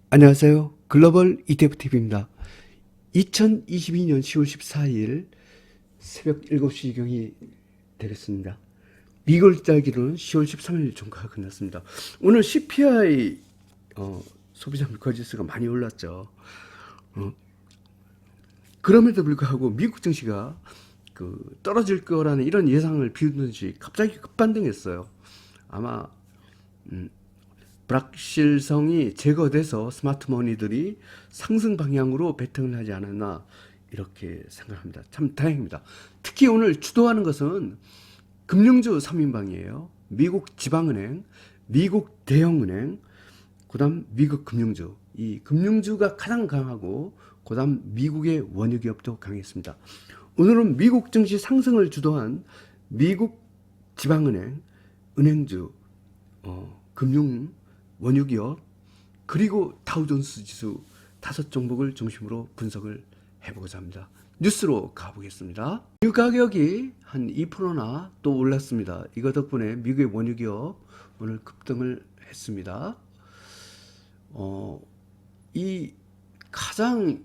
안녕하세요. 글로벌 ETFTV입니다. 2022년 10월 14일 새벽 7시경이 되겠습니다. 미국 달기로는 10월 13일 종가가 끝났습니다. 오늘 CPI 소비자 물가지수가 많이 올랐죠. 그럼에도 불구하고 미국 증시가 떨어질 거라는 이런 예상을 비웃는지 갑자기 급반등했어요. 아마 불확실성이 제거돼서 스마트머니들이 상승 방향으로 베팅을 하지 않았나 이렇게 생각합니다. 참 다행입니다. 특히 오늘 주도하는 것은 금융주 3인방이에요. 미국 지방은행, 미국 대형은행, 그다음 미국 금융주. 이 금융주가 가장 강하고 그다음 미국의 원유기업도 강했습니다. 오늘은 미국 증시 상승을 주도한 미국 지방은행, 은행주, 금융 원유기업 그리고 다우존스 지수 5종목을 중심으로 분석을 해보고자 합니다. 뉴스로 가보겠습니다. 원유 가격이 한 2%나 또 올랐습니다. 이거 덕분에 미국의 원유기업 오늘 급등을 했습니다. 이 가장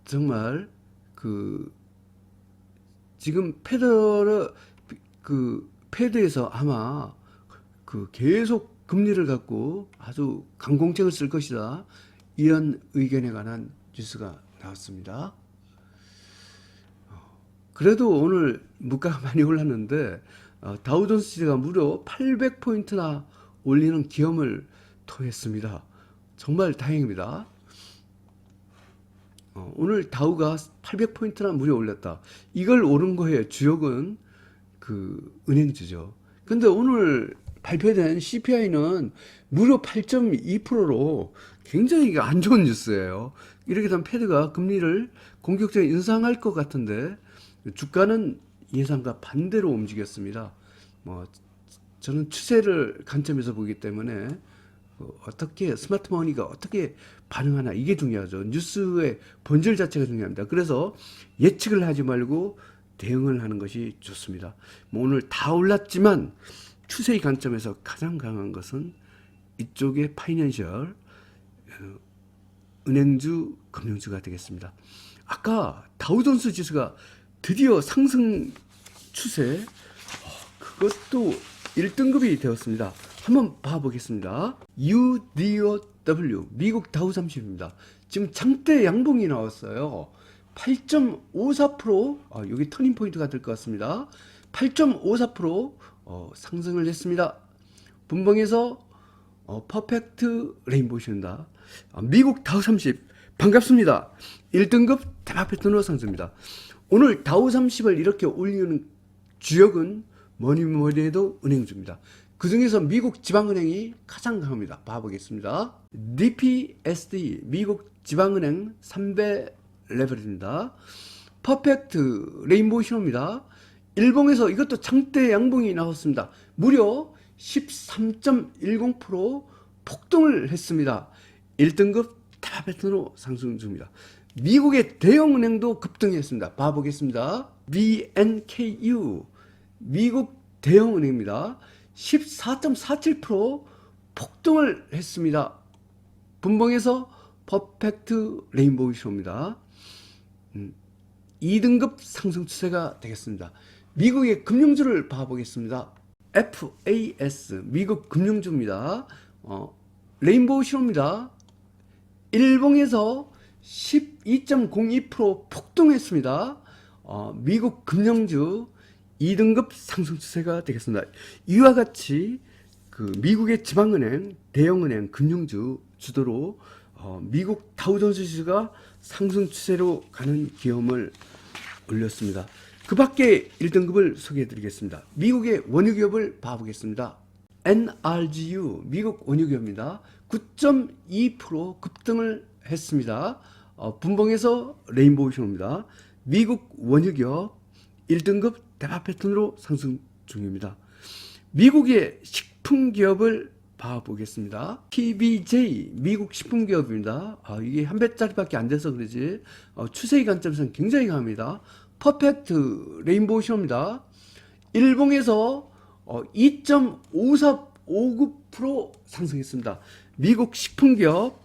정말 지금 패드에서 아마 계속 금리를 갖고 아주 강공책을 쓸 것이다. 이런 의견에 관한 뉴스가 나왔습니다. 그래도 오늘 물가가 많이 올랐는데 다우존스가 무려 800포인트나 올리는 기염을 토했습니다. 정말 다행입니다. 오늘 다우가 800포인트나 무려 올렸다. 이걸 오른 거에 주역은 은행주죠. 근데 오늘 발표된 CPI는 무려 8.2%로 굉장히 안 좋은 뉴스예요. 이렇게 되면 패드가 금리를 공격적으로 인상할 것 같은데 주가는 예상과 반대로 움직였습니다. 저는 추세를 관점에서 보기 때문에 어떻게 스마트머니가 어떻게 반응하나 이게 중요하죠. 뉴스의 본질 자체가 중요합니다. 그래서 예측을 하지 말고 대응을 하는 것이 좋습니다. 오늘 다 올랐지만 추세의 관점에서 가장 강한 것은 이쪽의 파이낸셜 은행주, 금융주가 되겠습니다. 아까 다우존스 지수가 드디어 상승 추세 그것도 1등급이 되었습니다. 한번 봐보겠습니다. UDOW 미국 다우30입니다. 지금 장대 양봉이 나왔어요. 8.54% 여기 터닝 포인트가 될 것 같습니다. 8.54% 상승을 했습니다. 분봉에서 퍼펙트 레인보우입니다. 미국 다우30 반갑습니다. 1등급 대박 패턴으로 상승입니다. 오늘 다우30을 이렇게 올리는 주역은 뭐니 해도 은행주입니다. 그 중에서 미국 지방은행이 가장 강합니다. 봐보겠습니다. DPSD 미국 지방은행 3배 레벨입니다. 퍼펙트 레인보우 신호입니다. 일봉에서 이것도 장대 양봉이 나왔습니다. 무려 13.10% 폭등을 했습니다. 1등급 대박 패턴으로 상승 중입니다. 미국의 대형은행도 급등했습니다. 봐보겠습니다. BNKU 미국 대형은행입니다. 14.47% 폭등을 했습니다. 분봉에서 퍼펙트 레인보우 신호입니다. 2등급 상승 추세가 되겠습니다. 미국의 금융주를 봐보겠습니다. FAS 미국 금융주입니다. 레인보우 신호입니다. 일봉에서 12.02% 폭등했습니다. 미국 금융주 2등급 상승 추세가 되겠습니다. 이와 같이 미국의 지방은행, 대형은행, 금융주 주도로 미국 다우존스 지수가 상승 추세로 가는 기염을 올렸습니다. 그 밖에 1등급을 소개해 드리겠습니다. 미국의 원유기업을 봐보겠습니다. NRGU 미국 원유기업입니다. 9.2% 급등을 했습니다. 분봉에서 레인보우 신호입니다. 미국 원유기업 1등급 대박 패턴으로 상승 중입니다. 미국의 식품기업을 봐보겠습니다. PBJ 미국 식품기업입니다. 이게 한 배짜리밖에 안 돼서 그러지 추세의 관점에서는 굉장히 강합니다. 퍼펙트 레인보우 신호입니다. 일봉에서 2.5459% 상승했습니다. 미국 식품기업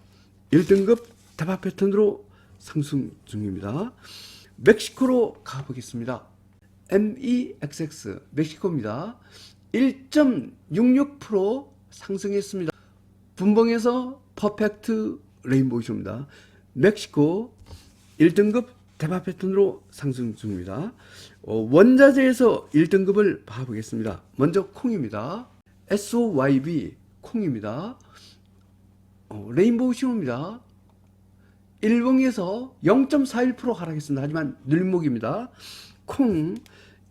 1등급 대파 패턴으로 상승 중입니다. 멕시코로 가보겠습니다. MEXX 멕시코입니다. 1.66% 상승했습니다. 분봉에서 퍼펙트 레인보우쇼입니다. 멕시코 1등급 대파 패턴으로 상승 중입니다. 원자재에서 1등급을 봐보겠습니다. 먼저 콩입니다. SOYB 콩입니다. 레인보우 신호입니다. 일봉에서 0.41% 하락했습니다. 하지만 늘목입니다. 콩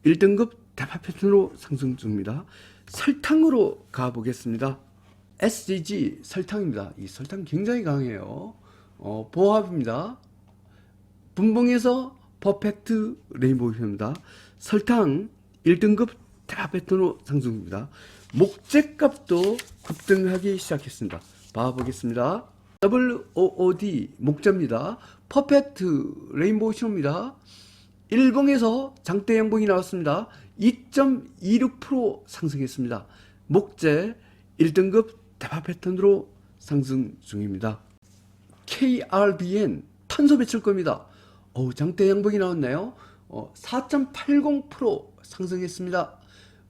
1등급 대파 패턴으로 상승 중입니다. 설탕으로 가보겠습니다. SGG 설탕입니다. 이 설탕 굉장히 강해요. 보합입니다. 분봉에서 퍼펙트 레인보우입니다. 설탕 1등급 대파 패턴으로 상승입니다. 목재값도 급등하기 시작했습니다. 봐보겠습니다. WOOD 목재입니다. 퍼펙트 레인보우 신호입니다. 일봉에서 장대 양봉이 나왔습니다. 2.26% 상승했습니다. 목재 1등급 대파 패턴으로 상승 중입니다. KRBN 탄소 배출 겁니다. 장대 양봉이 나왔네요. 4.80% 상승했습니다.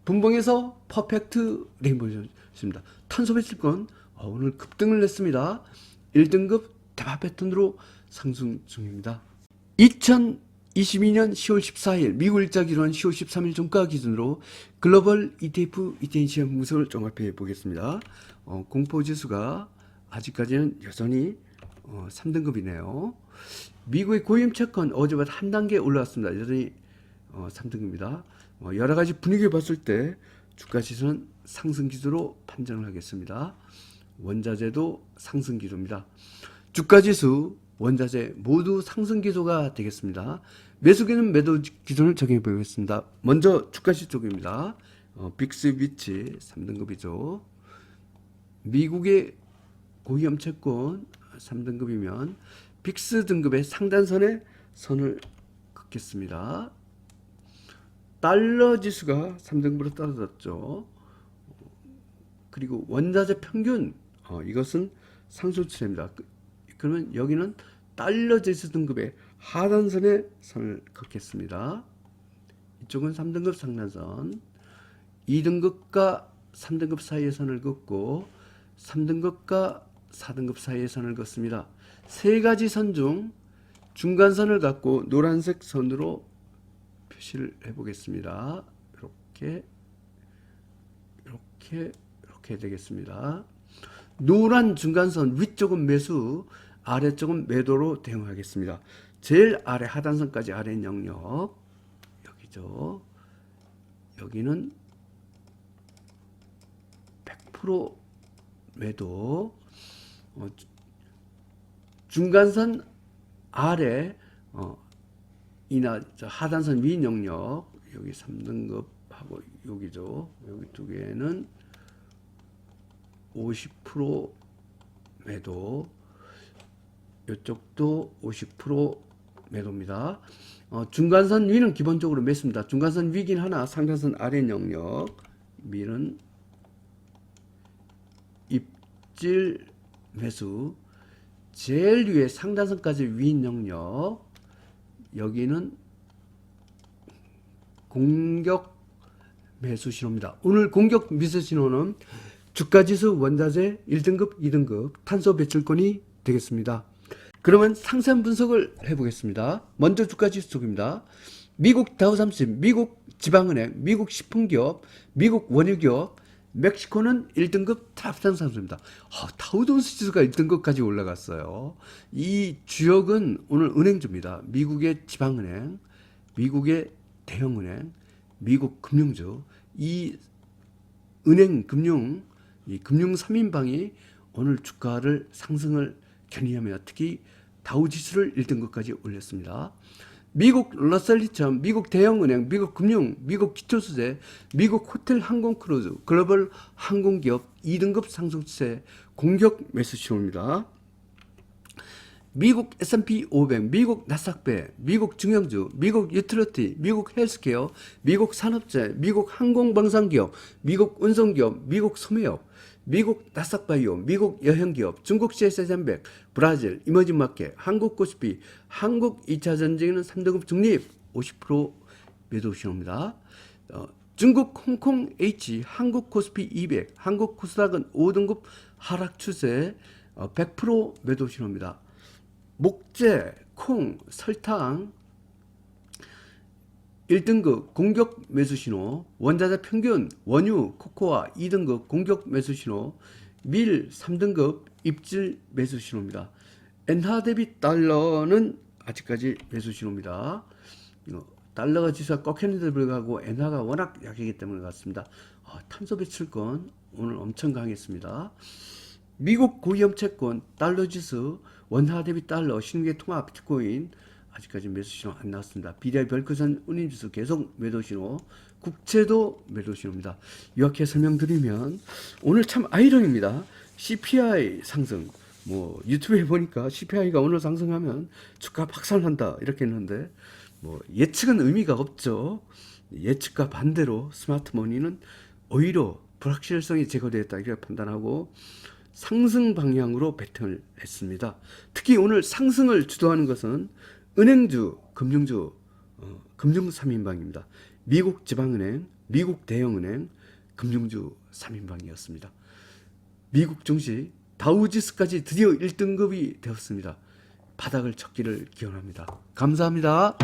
분봉에서 퍼펙트 레인보우입니다. 탄소 배출권 오늘 급등을 냈습니다. 1등급 대파 패턴으로 상승 중입니다. 2022년 10월 14일 미국 일자 기준 10월 13일 종가 기준으로 글로벌 ETF ETN 시장 분석을 종합해 보겠습니다. 공포지수가 아직까지는 여전히 3등급이네요. 미국의 고위험 채권 어제보다 한 단계 올라왔습니다. 여전히 3등급입니다. 여러 가지 분위기를 봤을 때 주가 지수는 상승 기조로 판정을 하겠습니다. 원자재도 상승 기조입니다. 주가 지수, 원자재 모두 상승 기조가 되겠습니다. 매수기는 매도 기준을 정해 보겠습니다. 먼저 주가 지수 쪽입니다. 빅스 위치 3등급이죠. 미국의 고위험 채권 3등급이면 빅스 등급의 상단선에 선을 긋겠습니다. 달러 지수가 3등급으로 떨어졌죠. 그리고 원자재 평균 이것은 상승 추세입니다. 그러면 여기는 달러 지수 등급의 하단선에 선을 긋겠습니다. 이쪽은 3등급 상단선, 2등급과 3등급 사이에 선을 긋고 3등급과 4등급 사이에 선을 긋습니다. 세 가지 선 중 중간선을 갖고 노란색 선으로 표시를 해보겠습니다. 이렇게 되겠습니다. 노란 중간선 위쪽은 매수, 아래쪽은 매도로 대응하겠습니다. 제일 아래 하단선까지 아래 영역 여기죠. 여기는 100% 매도, 중간선 아래 이나 하단선 위 영역 여기 3등급하고 여기죠. 여기 두 개는 50% 매도, 이쪽도 50% 매도입니다. 중간선 위는 기본적으로 매수입니다. 중간선 위긴 하나 상단선 아래 영역 위는 입질 매수, 제일 위에 상단선까지 위 영역 여기는 공격 매수 신호입니다. 오늘 공격 매수 신호는 주가지수 원자재 1등급, 2등급 탄소 배출권이 되겠습니다. 그러면 상세한 분석을 해보겠습니다. 먼저 주가지수 쪽입니다. 미국 다우30, 미국 지방은행, 미국 식품기업, 미국 원유기업, 멕시코는 1등급 탑산 상승입니다. 다우존스 지수가 1등급까지 올라갔어요. 이 주역은 오늘 은행주입니다. 미국의 지방은행, 미국의 대형은행, 미국 금융주, 이 은행 금융, 이 금융 3인방이 오늘 주가를 상승을 견인하며 특히 다우지수를 1등급까지 올렸습니다. 미국 러셀리처럼 미국 대형은행, 미국 금융, 미국 기초수재, 미국 호텔 항공크루즈, 글로벌 항공기업 2등급 상승 추세 공격 매수 신호입니다. 미국 S&P 500, 미국 나스닥배, 미국 중형주, 미국 유틸리티, 미국 헬스케어, 미국 산업재, 미국 항공방산기업, 미국 운송기업, 미국 소매업, 미국 나스닥바이오, 미국 여행기업, 중국 CSS300, 브라질 이머징마켓, 한국 코스피, 한국 2차전지는 3등급 중립 50% 매도 신호입니다. 중국 홍콩 H, 한국 코스피 200, 한국 코스닥은 5등급 하락 추세 100% 매도 신호입니다. 목재, 콩, 설탕 1등급 공격 매수 신호, 원자재 평균, 원유, 코코아 2등급 공격 매수 신호, 밀 3등급 입질 매수 신호입니다. 엔화 대비 달러는 아직까지 매수 신호입니다. 달러가 지수가 꺾였는데도 불구하고 엔화가 워낙 약하기 때문에 그렇습니다. 탄소 배출권 오늘 엄청 강했습니다. 미국 고위험 채권, 달러 지수, 원화 대비 달러, 신규 통화 비트코인 아직까지 매수 신호 안 나왔습니다. BDI 별크선 운임지수 계속 매도 신호, 국채도 매도 신호입니다. 이렇게 설명드리면 오늘 참 아이러니입니다. CPI 상승, 뭐 유튜브에 보니까 CPI가 오늘 상승하면 주가 박살난다 이렇게 했는데 뭐 예측은 의미가 없죠. 예측과 반대로 스마트머니는 오히려 불확실성이 제거되었다 이렇게 판단하고 상승 방향으로 베팅을 했습니다. 특히 오늘 상승을 주도하는 것은 은행주, 금융주, 금융 3인방입니다. 미국 지방은행, 미국 대형은행, 금융주 3인방이었습니다. 미국 증시 다우지수까지 드디어 1등급이 되었습니다. 바닥을 쳤기를 기원합니다. 감사합니다.